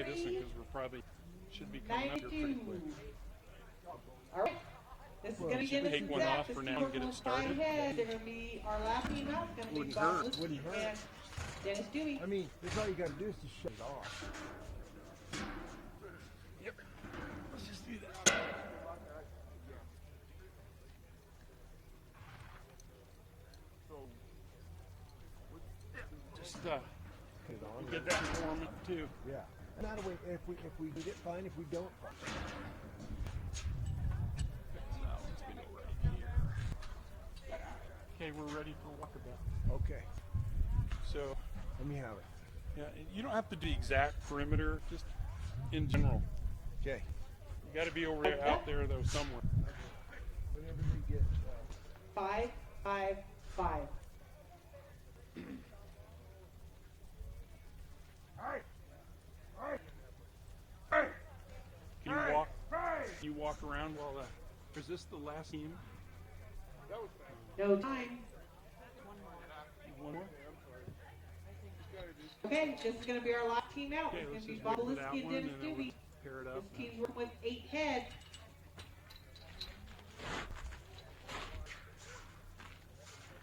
try this one because we're probably should be coming up here pretty quick. All right. This is going to get us Take one off for now and get it started. They're going to be our last team out. It's going to be Wouldn't Bob hurt. Lipsky and Dennis Dewey. I mean, that's all you got to do is to shut it off. Yep. Let's just do that. Just we'll get that informant too. Yeah. And that way, if we need it, fine. If we don't, fine. Okay, we're ready for walkabout. Okay. So, let me have it. Yeah, you don't have to do exact perimeter, just in general. Okay. You got to be over there, out there though, somewhere. Whenever we get 5, 5, 5. Can you walk around while is this the last team? No time. One more? Okay, this is going to be our last team out. Okay, It's let's going to be just Bob wait for that Lipsky and one, Dennis and then Dewey. we'll pair it up. This team's working with 8 heads.